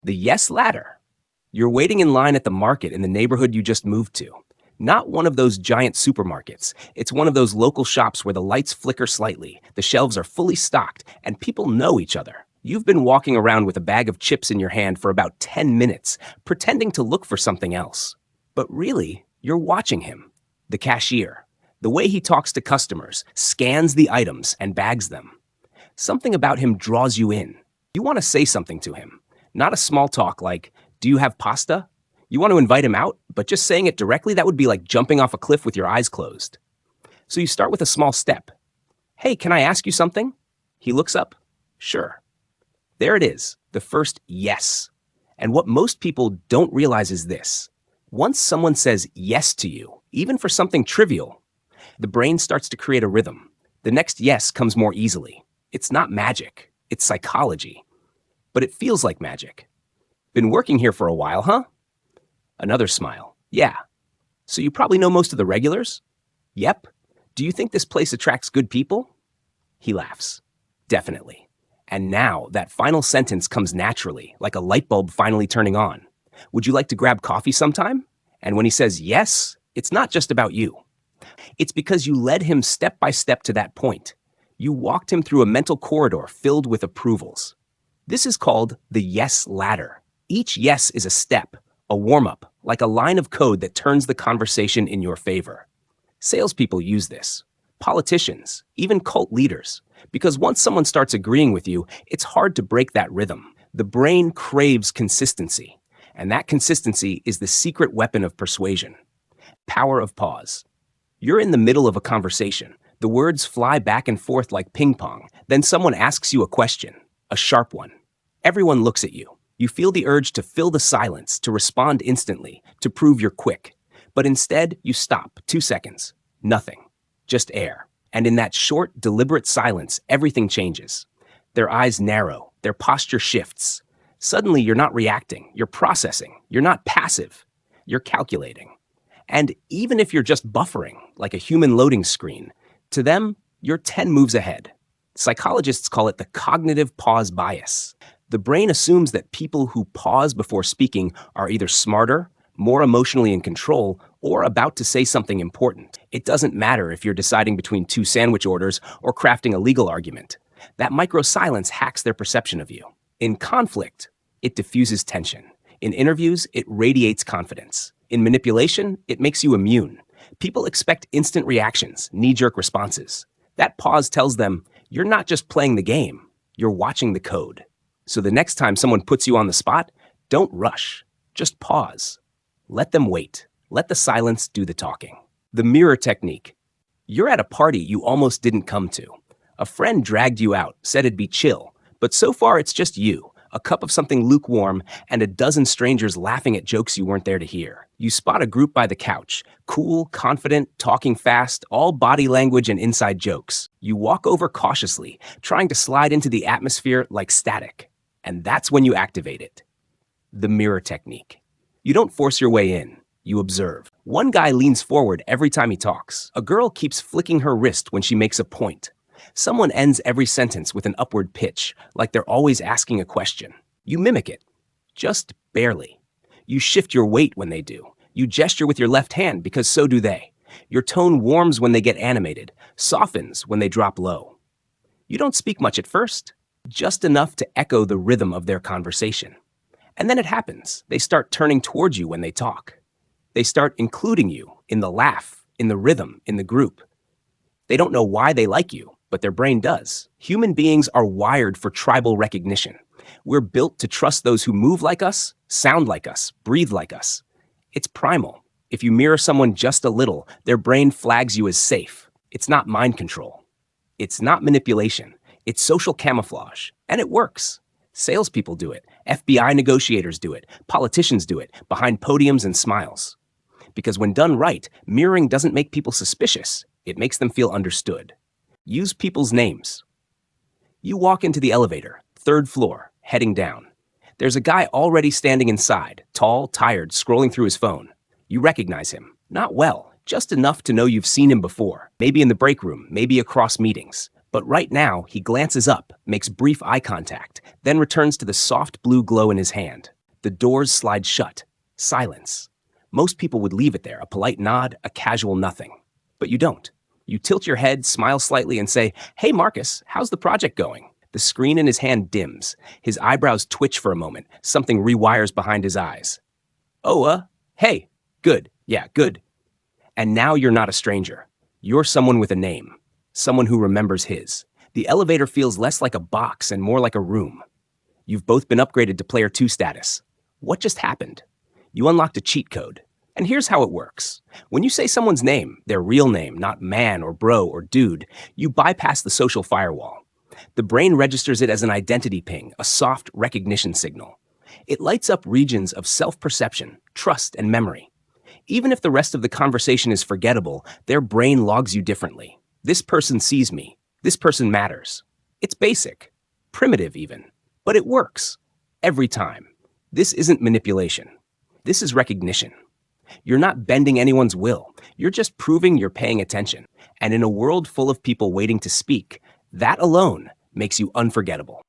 The yes ladder. You're waiting in line at the market in the neighborhood you just moved to. Not one of those giant supermarkets. It's one of those local shops where the lights flicker slightly, the shelves are fully stocked, and people know each other. You've been walking around with a bag of chips in your hand for about 10 minutes, pretending to look for something else. But really, you're watching him. The cashier. The way he talks to customers, scans the items, and bags them. Something about him draws you in. You want to say something to him. Not a small talk like, "Do you have pasta?" You want to invite him out, but just saying it directly, that would be like jumping off a cliff with your eyes closed. So you start with a small step. "Hey, can I ask you something?" He looks up. "Sure." There it is, the first yes. And what most people don't realize is this. Once someone says yes to you, even for something trivial, the brain starts to create a rhythm. The next yes comes more easily. It's not magic, it's psychology. But it feels like magic. Been working here for a while, huh? Another smile. Yeah. So you probably know most of the regulars? Yep. Do you think this place attracts good people? He laughs. Definitely. And now that final sentence comes naturally, like a light bulb finally turning on. Would you like to grab coffee sometime? And when he says yes, it's not just about you. It's because you led him step by step to that point. You walked him through a mental corridor filled with approvals. This is called the yes ladder. Each yes is a step, a warm-up, like a line of code that turns the conversation in your favor. Salespeople use this. Politicians, even cult leaders. Because once someone starts agreeing with you, it's hard to break that rhythm. The brain craves consistency. And that consistency is the secret weapon of persuasion. Power of pause. You're in the middle of a conversation. The words fly back and forth like ping pong. Then someone asks you a question, a sharp one. Everyone looks at you. You feel the urge to fill the silence, to respond instantly, to prove you're quick. But instead, you stop. 2 seconds. Nothing. Just air. And in that short, deliberate silence, everything changes. Their eyes narrow. Their posture shifts. Suddenly, you're not reacting. You're processing. You're not passive. You're calculating. And even if you're just buffering, like a human loading screen, to them, you're 10 moves ahead. Psychologists call it the cognitive pause bias. The brain assumes that people who pause before speaking are either smarter, more emotionally in control, or about to say something important. It doesn't matter if you're deciding between 2 sandwich orders or crafting a legal argument. That micro-silence hacks their perception of you. In conflict, it diffuses tension. In interviews, it radiates confidence. In manipulation, it makes you immune. People expect instant reactions, knee-jerk responses. That pause tells them, you're not just playing the game, you're watching the code. So the next time someone puts you on the spot, don't rush. Just pause. Let them wait. Let the silence do the talking. The mirror technique. You're at a party you almost didn't come to. A friend dragged you out, said it'd be chill, but so far it's just you, a cup of something lukewarm, and a dozen strangers laughing at jokes you weren't there to hear. You spot a group by the couch, cool, confident, talking fast, all body language and inside jokes. You walk over cautiously, trying to slide into the atmosphere like static. And that's when you activate it. The mirror technique. You don't force your way in. You observe. One guy leans forward every time he talks. A girl keeps flicking her wrist when she makes a point. Someone ends every sentence with an upward pitch, like they're always asking a question. You mimic it. Just barely. You shift your weight when they do. You gesture with your left hand because so do they. Your tone warms when they get animated, softens when they drop low. You don't speak much at first. Just enough to echo the rhythm of their conversation. And then it happens. They start turning towards you when they talk. They start including you in the laugh, in the rhythm, in the group. They don't know why they like you, but their brain does. Human beings are wired for tribal recognition. We're built to trust those who move like us, sound like us, breathe like us. It's primal. If you mirror someone just a little, their brain flags you as safe. It's not mind control. It's not manipulation. It's social camouflage, and it works. Salespeople do it. FBI negotiators do it. Politicians do it, behind podiums and smiles. Because when done right, mirroring doesn't make people suspicious. It makes them feel understood. Use people's names. You walk into the elevator, 3rd floor, heading down. There's a guy already standing inside, tall, tired, scrolling through his phone. You recognize him. Not well, just enough to know you've seen him before. Maybe in the break room, maybe across meetings. But right now, he glances up, makes brief eye contact, then returns to the soft blue glow in his hand. The doors slide shut. Silence. Most people would leave it there, a polite nod, a casual nothing. But you don't. You tilt your head, smile slightly, and say, "Hey, Marcus, how's the project going?" The screen in his hand dims. His eyebrows twitch for a moment. Something rewires behind his eyes. "Oh, hey, good. Yeah, good." And now you're not a stranger. You're someone with a name. Someone who remembers his. The elevator feels less like a box and more like a room. You've both been upgraded to Player 2 status. What just happened? You unlocked a cheat code. And here's how it works. When you say someone's name, their real name, not man or bro or dude, you bypass the social firewall. The brain registers it as an identity ping, a soft recognition signal. It lights up regions of self-perception, trust, and memory. Even if the rest of the conversation is forgettable, their brain logs you differently. This person sees me. This person matters. It's basic, primitive even, but it works. Every time. This isn't manipulation. This is recognition. You're not bending anyone's will. You're just proving you're paying attention. And in a world full of people waiting to speak, that alone makes you unforgettable.